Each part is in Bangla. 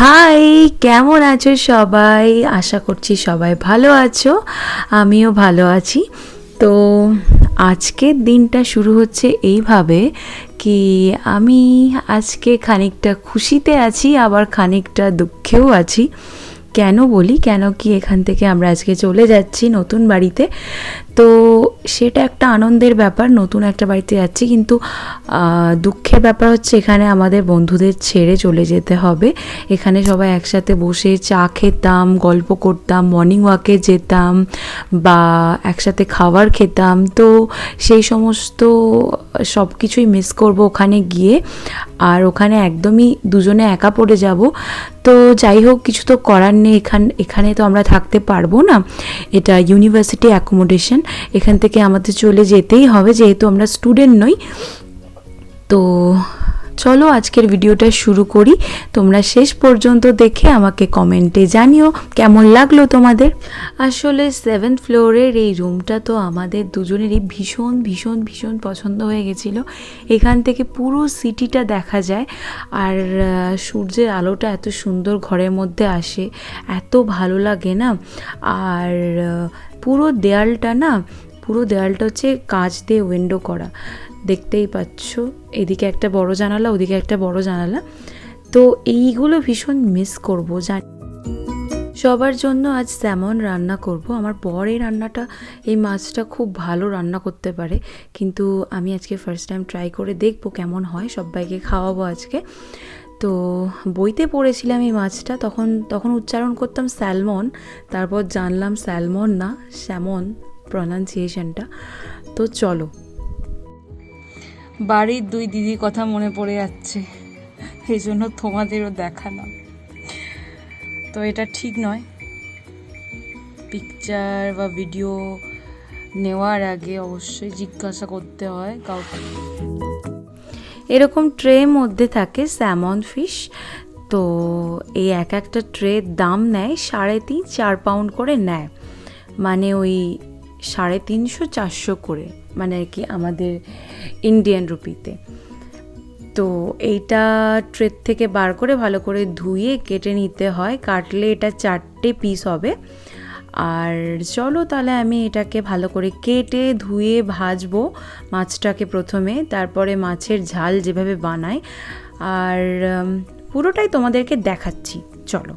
হাই, কেমন আছো সবাই? আশা করছি সবাই ভালো আছো, আমিও ভালো আছি। তো আজকের দিনটা শুরু হচ্ছে এইভাবে কি আমি আজকে খানিকটা খুশিতে আছি, আবার খানিকটা দুঃখেও আছি। কেন বলি, কেন কি এখান থেকে আমরা আজকে চলে যাচ্ছি নতুন বাড়িতে। তো সেটা একটা আনন্দের ব্যাপার, নতুন একটা বাড়িতে যাচ্ছি, কিন্তু দুঃখের ব্যাপার হচ্ছে এখানে আমাদের বন্ধুদের ছেড়ে চলে যেতে হবে। এখানে সবাই একসাথে বসে চা খেতাম, গল্প করতাম, মর্নিং ওয়াকে যেতাম বা একসাথে খাবার খেতাম। তো সেই সমস্ত সব কিছুই মিস করব ওখানে গিয়ে। আর ওখানে একদমই দুজনে একা পড়ে যাব। তো যাই হোক, কিছু তো করার নেই, এখানে তো আমরা থাকতে পারবো না। এটা ইউনিভার্সিটি অ্যাকোমোডেশন, এখান থেকে আমাদের চলে যেতেই হবে, যেহেতু আমরা স্টুডেন্ট নই। তো চলো আজকের ভিডিওটা শুরু করি। তোমরা শেষ পর্যন্ত দেখে আমাকে কমেন্টে জানিও কেমন লাগলো তোমাদের। আসলে 7th ফ্লোরের এই রুমটা তো আমাদের দুজনেরই ভীষণ ভীষণ ভীষণ পছন্দ হয়ে গেছিলো। এখান থেকে পুরো সিটিটা দেখা যায়, আর সূর্যের আলোটা এত সুন্দর ঘরের মধ্যে আসে, এত ভালো লাগে না। আর পুরো দেয়ালটা হচ্ছে কাঁচ দিয়ে উইন্ডো করা, দেখতেই পাচ্ছ। এদিকে একটা বড় জানালা, ওদিকে একটা বড় জানালা। তো এইগুলো ভীষণ মিস করবো জানি। সবার জন্য আজ স্যামন রান্না করব। আমার বর এই রান্নাটা, এই মাছটা খুব ভালো রান্না করতে পারে, কিন্তু আমি আজকে ফার্স্ট টাইম ট্রাই করে দেখবো কেমন হয়, সবাইকে খাওয়াবো আজকে। তো বইতে পড়েছিলাম এই মাছটা, তখন উচ্চারণ করতাম স্যালমন, তারপর জানলাম স্যালমন না, স্যামন প্রনাউন্সিয়েশনটা। তো চলো। বাড়ির দুই দিদির কথা মনে পড়ে যাচ্ছে, এই জন্য তোমাদেরও দেখালাম। তো এটা ঠিক নয়, পিকচার বা ভিডিও নেওয়ার আগে অবশ্যই জিজ্ঞাসা করতে হয় কাউকে। এরকম ট্রের মধ্যে থাকে স্যামন ফিশ। তো এই একটা ট্রের দাম নেয় 3.5-4 পাউন্ড করে নেয়, মানে ওই 350-400 করে, মানে আর কি আমাদের ইন্ডিয়ান রুপিতে। তো এইটা ট্রের থেকে বার করে ভালো করে ধুয়ে কেটে নিতে হয়, কাটলে এটা 4টে পিস হবে। আর চলো তাহলে আমি এটাকে ভালো করে কেটে ধুয়ে ভাজবো মাছটাকে প্রথমে, তারপরে মাছের ঝাল যেভাবে বানাই, আর পুরোটাই তোমাদেরকে দেখাচ্ছি। চলো।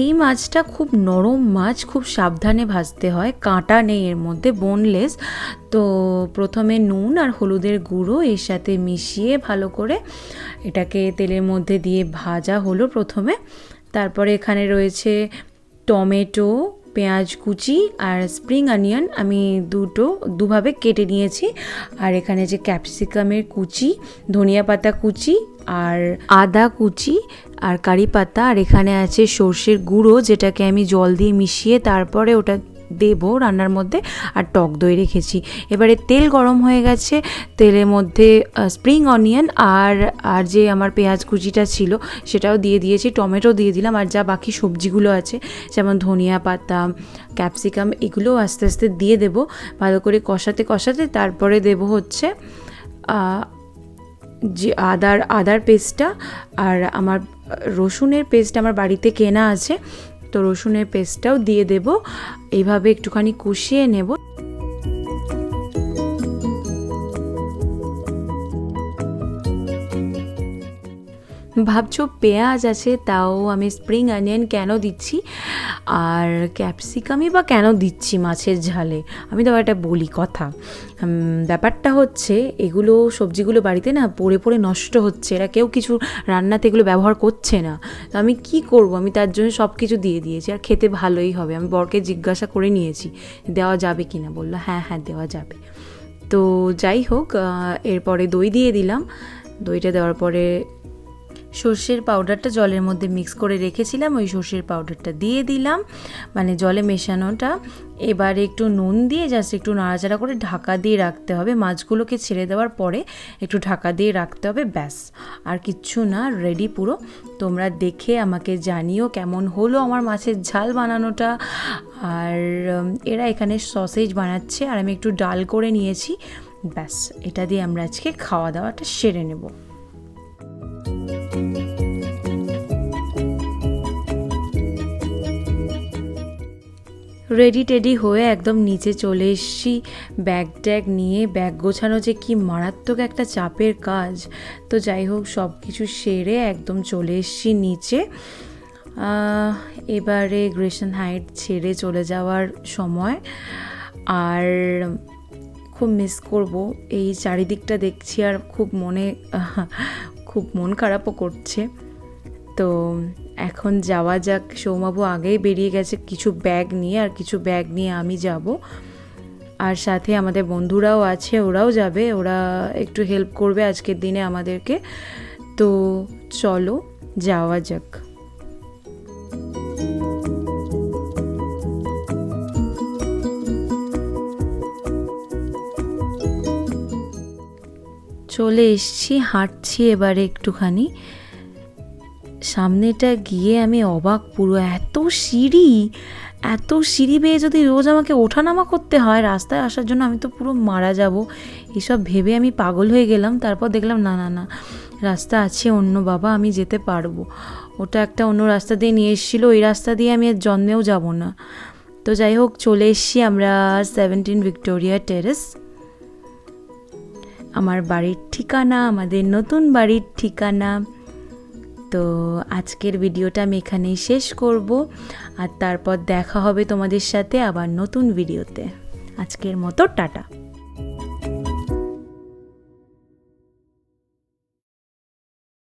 এই মাছটা খুব নরম মাছ, খুব সাবধানে ভাজতে হয়, কাঁটা নেই এর মধ্যে, বোনলেস। তো প্রথমে নুন আর হলুদের গুঁড়ো এর সাথে মিশিয়ে ভালো করে এটাকে তেলের মধ্যে দিয়ে ভাজা হলো প্রথমে। তারপরে এখানে রয়েছে টমেটো, পেঁয়াজ কুচি আর স্প্রিং অনিয়ন, আমি দুভাবে কেটে নিয়েছি। আর এখানে যে ক্যাপসিকামের কুচি, ধনিয়া পাতা কুচি আর আদা কুচি আর কারি পাতা, আর এখানে আছে সর্ষের গুঁড়ো, যেটাকে আমি জল দিয়ে মিশিয়ে তারপরে ওটা দেবো রান্নার মধ্যে, আর টক দই রেখেছি। এবারে তেল গরম হয়ে গেছে, তেলের মধ্যে স্প্রিং অনিয়ন আর যে আমার পেঁয়াজ কুচিটা ছিল সেটাও দিয়ে দিয়েছি, টমেটো দিয়ে দিলাম, আর যা বাকি সবজিগুলো আছে যেমন ধনিয়া পাতা, ক্যাপসিকাম, এগুলো আস্তে আস্তে দিয়ে দেবো ভালো করে কষাতে কষাতে। তারপরে দেবো হচ্ছে যে আদার পেস্টটা, আর আমার রসুনের পেস্ট আমার বাড়িতে কেনা আছে, তো রসুনের পেস্টটাও দিয়ে দেব। এইভাবে একটুখানি কষিয়ে নেব। ভাবছো পেঁয়াজ আছে, তাও আমি স্প্রিং অনিয়ন কেন দিচ্ছি আর ক্যাপসিকামই বা কেন দিচ্ছি মাছের ঝালে, আমি তো একটা বলি কথা। ব্যাপারটা হচ্ছে এগুলো সবজিগুলো বাড়িতে না পড়ে পড়ে নষ্ট হচ্ছে, এরা কেউ কিছু রান্নাতে এগুলো ব্যবহার করছে না। তো আমি কি করব, আমি তার জন্য সব কিছু দিয়ে দিয়েছি, আর খেতে ভালোই হবে। আমি বরকে জিজ্ঞাসা করে নিয়েছি দেওয়া যাবে কি না, বললো হ্যাঁ হ্যাঁ দেওয়া যাবে। তো যাই হোক, এরপরে দই দিয়ে দিলাম। দইটা দেওয়ার পরে সর্ষের পাউডারটা জলের মধ্যে মিক্স করে রেখেছিলাম, ওই সর্ষের পাউডারটা দিয়ে দিলাম, মানে জলে মেশানোটা। এবারে একটু নুন দিয়ে জাস্ট একটু নাড়াচাড়া করে ঢাকা দিয়ে রাখতে হবে। মাছগুলোকে ছেড়ে দেওয়ার পরে একটু ঢাকা দিয়ে রাখতে হবে, ব্যাস, আর কিচ্ছু না, রেডি পুরো। তোমরা দেখে আমাকে জানিও কেমন হলো আমার মাছের ঝাল বানানোটা। আর এরা এখানে সসেজ বানাচ্ছে আর আমি একটু ডাল করে নিয়েছি, ব্যাস, এটা দিয়ে আমরা আজকে খাওয়া দাওয়াটা সেরে নেব। রেডি টেডি হয়ে একদম নিচে চলে এসেছি ব্যাগ ট্যাগ নিয়ে। ব্যাগ গোছানো যে কি মারাত্মক একটা চাপের কাজ। তো যাই হোক, সব কিছু সেরে একদম চলে এসেছি নিচে। এবারে গ্রেশন হাইট ছেড়ে চলে যাওয়ার সময়। আর খুব মিস করব এই চারিদিকটা দেখছি আর খুব মন খারাপও করছে। তো এখন যাওয়া যাক। সৌমাবু আগেই বেরিয়ে গেছে কিছু ব্যাগ নিয়ে, আর কিছু ব্যাগ নিয়ে আমি যাব। আর সাথে আমাদের বন্ধুরাও আছে, ওরাও যাবে, ওরা একটু হেল্প করবে আজকের দিনে আমাদেরকে। তো চলো যাওয়া যাক। চলে এসছি, হাঁটছি এবারে একটুখানি। সামনেটা গিয়ে আমি অবাক পুরো, এত সিঁড়ি বেয়ে যদি রোজ আমাকে ওঠানামা করতে হয় রাস্তায় আসার জন্য, আমি তো পুরো মারা যাব। এসব ভেবে আমি পাগল হয়ে গেলাম। তারপর দেখলাম না না না, রাস্তা আছে অন্য, বাবা, আমি যেতে পারবো। ওটা একটা অন্য রাস্তা দিয়ে নিয়ে এসেছিলো, ওই রাস্তা দিয়ে আমি আর জন্মেও যাব না। তো যাই হোক, চলে এসছি আমরা 17 ভিক্টোরিয়া টেরেস, আমার বাড়ির ঠিকানা, আমাদের নতুন বাড়ির ঠিকানা। তো আজকের ভিডিওটা আমি এখানেই শেষ করব, আর তারপর দেখা হবে তোমাদের সাথে আবার নতুন ভিডিওতে। আজকের মতো টাটা।